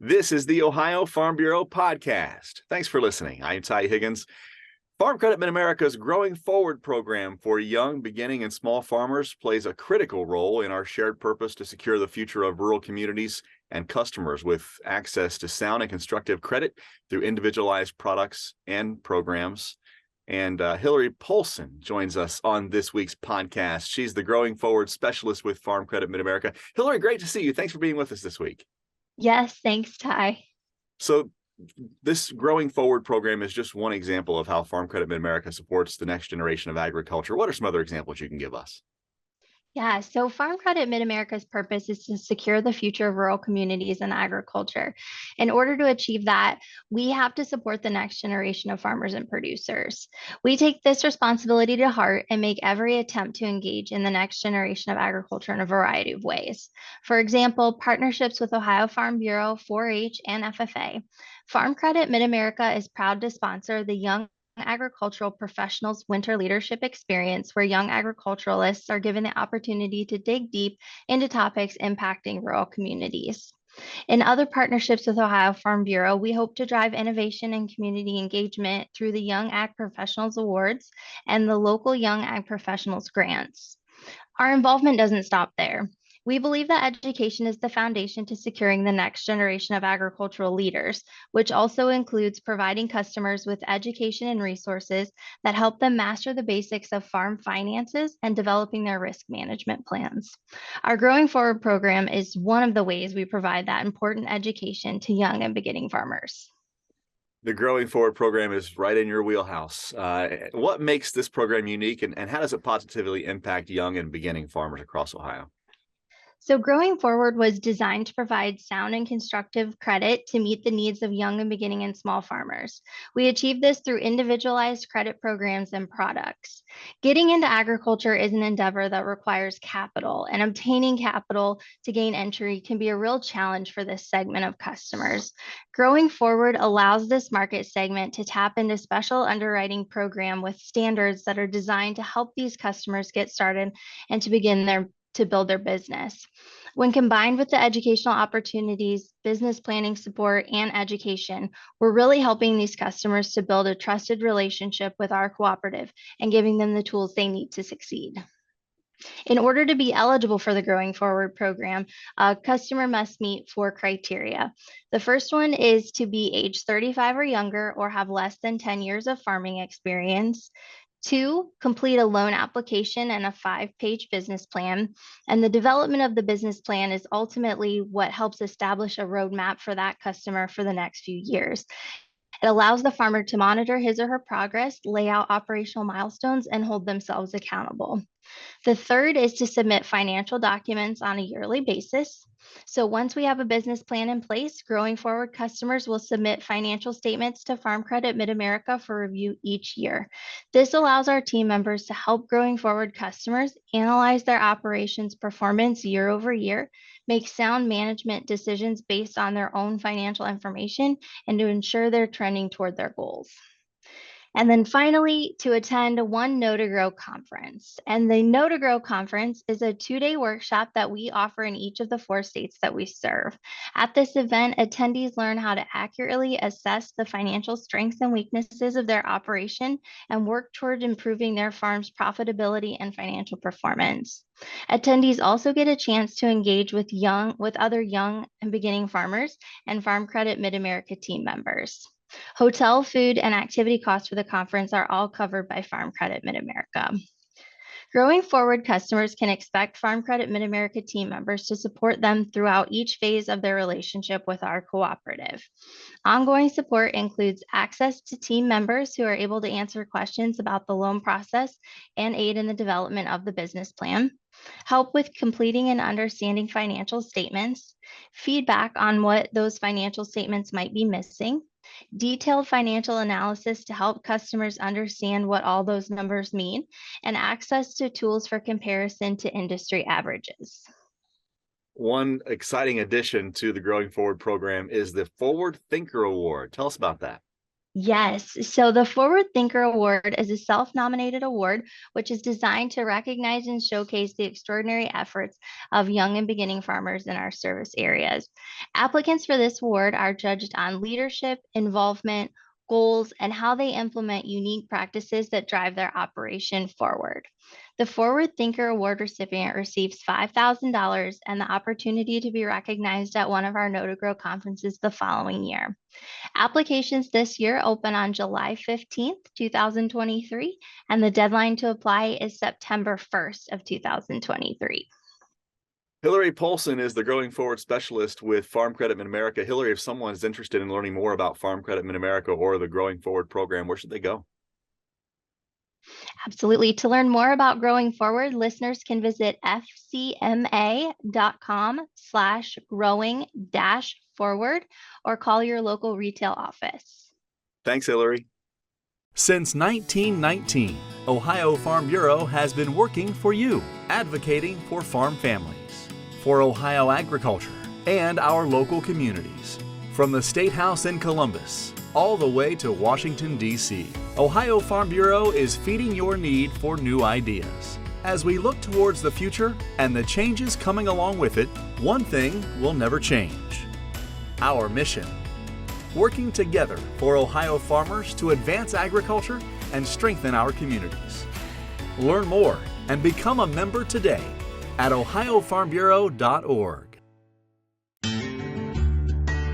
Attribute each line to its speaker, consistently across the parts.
Speaker 1: This is the Ohio Farm Bureau podcast. Thanks for listening. I'm Ty Higgins. Farm Credit Mid-America's Growing Forward program for young, beginning, and small farmers plays a critical role in our shared purpose to secure the future of rural communities and customers with access to sound and constructive credit through individualized products and programs. And Hillary Polson joins us on this week's podcast. She's the Growing Forward specialist with Farm Credit Mid-America. Hillary, great to see you. Thanks for being with us this week.
Speaker 2: Yes, thanks, Ty.
Speaker 1: So this Growing Forward program is just one example of how Farm Credit Mid-America supports the next generation of agriculture. What are some other examples you can give us?
Speaker 2: Yeah, so Farm Credit Mid-America's purpose is to secure the future of rural communities and agriculture. In order to achieve that, we have to support the next generation of farmers and producers. We take this responsibility to heart and make every attempt to engage in the next generation of agriculture in a variety of ways. For example, partnerships with Ohio Farm Bureau, 4-H, and FFA. Farm Credit Mid-America is proud to sponsor the Young Agricultural Professionals Winter Leadership Experience, where young agriculturalists are given the opportunity to dig deep into topics impacting rural communities. In other partnerships with Ohio Farm Bureau, we hope to drive innovation and community engagement through the Young Ag Professionals Awards and the local Young Ag Professionals grants. Our involvement doesn't stop there. We believe that education is the foundation to securing the next generation of agricultural leaders, which also includes providing customers with education and resources that help them master the basics of farm finances and developing their risk management plans. Our Growing Forward program is one of the ways we provide that important education to young and beginning farmers.
Speaker 1: The Growing Forward program is right in your wheelhouse. What makes this program unique, and how does it positively impact young and beginning farmers across Ohio?
Speaker 2: So Growing Forward was designed to provide sound and constructive credit to meet the needs of young and beginning and small farmers. We achieve this through individualized credit programs and products. Getting into agriculture is an endeavor that requires capital, and obtaining capital to gain entry can be a real challenge for this segment of customers. Growing Forward allows this market segment to tap into special underwriting program with standards that are designed to help these customers get started and to build their business. When combined with the educational opportunities, business planning support, and education, we're really helping these customers to build a trusted relationship with our cooperative and giving them the tools they need to succeed. In order to be eligible for the Growing Forward program, a customer must meet 4 criteria. The first one is to be age 35 or younger or have less than 10 years of farming experience. 2, complete a loan application and a 5-page business plan. And the development of the business plan is ultimately what helps establish a roadmap for that customer for the next few years. It allows the farmer to monitor his or her progress, lay out operational milestones, and hold themselves accountable. The third is to submit financial documents on a yearly basis. So once we have a business plan in place, Growing Forward customers will submit financial statements to Farm Credit Mid-America for review each year. This allows our team members to help Growing Forward customers analyze their operations performance year over year, make sound management decisions based on their own financial information, and to ensure they're trending toward their goals. And then finally, to attend one Know to Grow conference. And the Know to Grow conference is a 2-day workshop that we offer in each of the 4 states that we serve. At this event, attendees learn how to accurately assess the financial strengths and weaknesses of their operation and work toward improving their farm's profitability and financial performance. Attendees also get a chance to engage with other young and beginning farmers and Farm Credit Mid-America team members. Hotel, food, and activity costs for the conference are all covered by Farm Credit Mid-America. Growing Forward customers can expect Farm Credit Mid-America team members to support them throughout each phase of their relationship with our cooperative. Ongoing support includes access to team members who are able to answer questions about the loan process and aid in the development of the business plan, help with completing and understanding financial statements, feedback on what those financial statements might be missing, detailed financial analysis to help customers understand what all those numbers mean, and access to tools for comparison to industry averages.
Speaker 1: One exciting addition to the Growing Forward program is the Forward Thinker Award. Tell us about that.
Speaker 2: Yes. So the Forward Thinker Award is a self-nominated award which is designed to recognize and showcase the extraordinary efforts of young and beginning farmers in our service areas. Applicants for this award are judged on leadership, involvement, goals, and how they implement unique practices that drive their operation forward. The Forward Thinker Award recipient receives $5,000 and the opportunity to be recognized at one of our Know to Grow conferences the following year. Applications this year open on July 15th, 2023, and the deadline to apply is September 1st of 2023.
Speaker 1: Hillary Polson is the Growing Forward Specialist with Farm Credit Mid-America. Hillary, if someone is interested in learning more about Farm Credit Mid-America or the Growing Forward program, where should they go?
Speaker 2: Absolutely. To learn more about Growing Forward, listeners can visit fcma.com/growing-forward or call your local retail office.
Speaker 1: Thanks, Hillary.
Speaker 3: Since 1919, Ohio Farm Bureau has been working for you, advocating for farm families, for Ohio agriculture, and our local communities. From the State House in Columbus, all the way to Washington, D.C., Ohio Farm Bureau is feeding your need for new ideas. As we look towards the future and the changes coming along with it, one thing will never change: our mission. Working together for Ohio farmers to advance agriculture and strengthen our communities. Learn more and become a member today at ohiofarmbureau.org.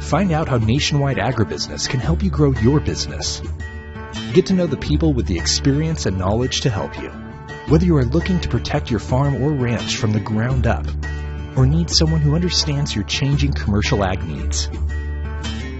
Speaker 4: Find out how Nationwide Agribusiness can help you grow your business. Get to know the people with the experience and knowledge to help you. Whether you are looking to protect your farm or ranch from the ground up, or need someone who understands your changing commercial ag needs.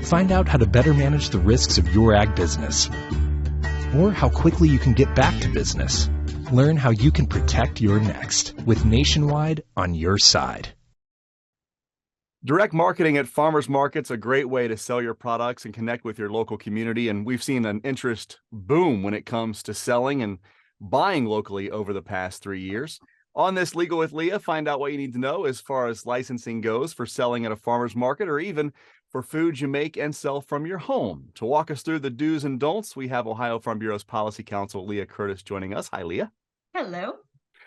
Speaker 4: Find out how to better manage the risks of your ag business, or how quickly you can get back to business. Learn how you can protect your next with Nationwide on your side.
Speaker 1: Direct marketing at farmers markets, a great way to sell your products and connect with your local community. And we've seen an interest boom when it comes to selling and buying locally over the past 3 years. On this Legal with Leah, find out what you need to know as far as licensing goes for selling at a farmer's market or even for foods you make and sell from your home. To walk us through the do's and don'ts, we have Ohio Farm Bureau's Policy Counsel, Leah Curtis, joining us. Hi, Leah.
Speaker 5: Hello.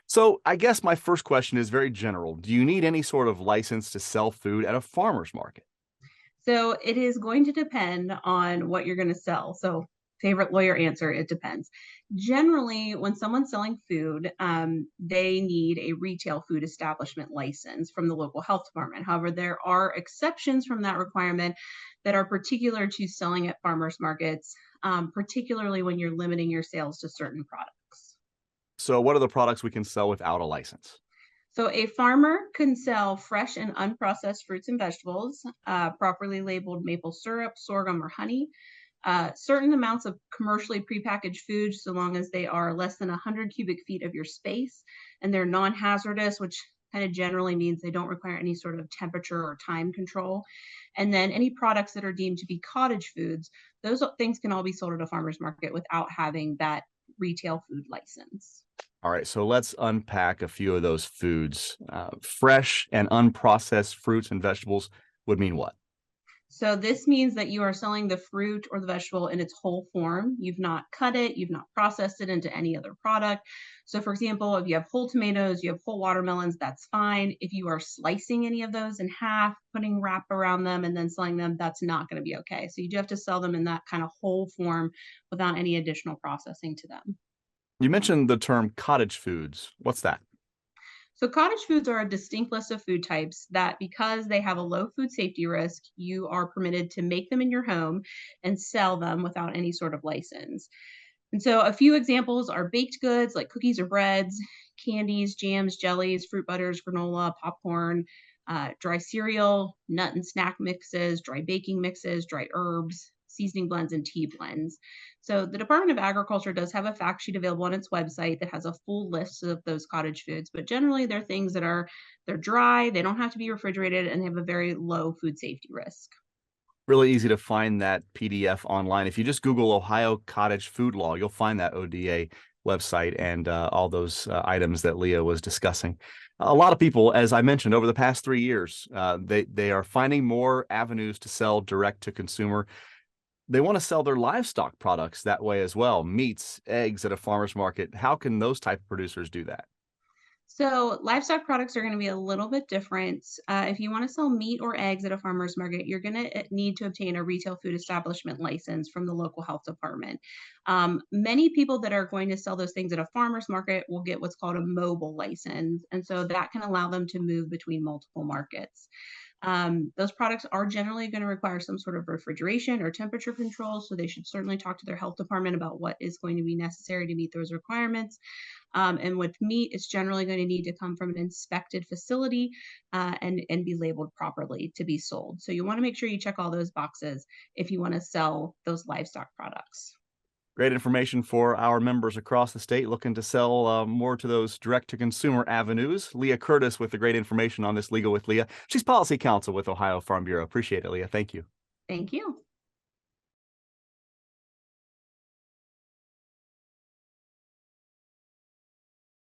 Speaker 1: So I guess my first question is very general. Do you need any sort of license to sell food at a farmer's market?
Speaker 5: So it is going to depend on what you're going to sell. So favorite lawyer answer, it depends. Generally, when someone's selling food, they need a retail food establishment license from the local health department. However, there are exceptions from that requirement that are particular to selling at farmers markets, particularly when you're limiting your sales to certain products.
Speaker 1: So what are the products we can sell without a license?
Speaker 5: So a farmer can sell fresh and unprocessed fruits and vegetables, properly labeled maple syrup, sorghum, or honey, certain amounts of commercially prepackaged foods, so long as they are less than 100 cubic feet of your space, and they're non-hazardous, which kind of generally means they don't require any sort of temperature or time control. And then any products that are deemed to be cottage foods, those things can all be sold at a farmer's market without having that retail food license.
Speaker 1: All right, so let's unpack a few of those foods. Fresh and unprocessed fruits and vegetables would mean what?
Speaker 5: So this means that you are selling the fruit or the vegetable in its whole form. You've not cut it, you've not processed it into any other product. So for example, if you have whole tomatoes, you have whole watermelons, that's fine. If you are slicing any of those in half, putting wrap around them and then selling them, that's not going to be okay. So you do have to sell them in that kind of whole form without any additional processing to them.
Speaker 1: You mentioned the term cottage foods. What's that?
Speaker 5: So cottage foods are a distinct list of food types that, because they have a low food safety risk, you are permitted to make them in your home and sell them without any sort of license. And so a few examples are baked goods like cookies or breads, candies, jams, jellies, fruit butters, granola, popcorn, dry cereal, nut and snack mixes, dry baking mixes, dry herbs, seasoning blends, and tea blends. So the Department of Agriculture does have a fact sheet available on its website that has a full list of those cottage foods, but generally they're things that they're dry, they don't have to be refrigerated, and they have a very low food safety risk.
Speaker 1: Really easy to find that PDF online. If you just Google Ohio Cottage Food Law, you'll find that ODA website and all those items that Leah was discussing. A lot of people, as I mentioned, over the past 3 years, they are finding more avenues to sell direct to consumer. they want to sell their livestock products that way as well, meats, eggs at a farmer's market. How can those type of producers do that?
Speaker 5: So livestock products are going to be a little bit different. If you want to sell meat or eggs at a farmer's market, you're going to need to obtain a retail food establishment license from the local health department. Many people that are going to sell those things at a farmer's market will get what's called a mobile license. And so that can allow them to move between multiple markets. Those products are generally going to require some sort of refrigeration or temperature control, so they should certainly talk to their health department about what is going to be necessary to meet those requirements. And with meat, it's generally going to need to come from an inspected facility and be labeled properly to be sold. So you want to make sure you check all those boxes if you want to sell those livestock products.
Speaker 1: Great information for our members across the state looking to sell more to those direct-to-consumer avenues. Leah Curtis with the great information on this Legal with Leah. She's Policy Counsel with Ohio Farm Bureau. Appreciate it, Leah. Thank you.
Speaker 5: Thank you.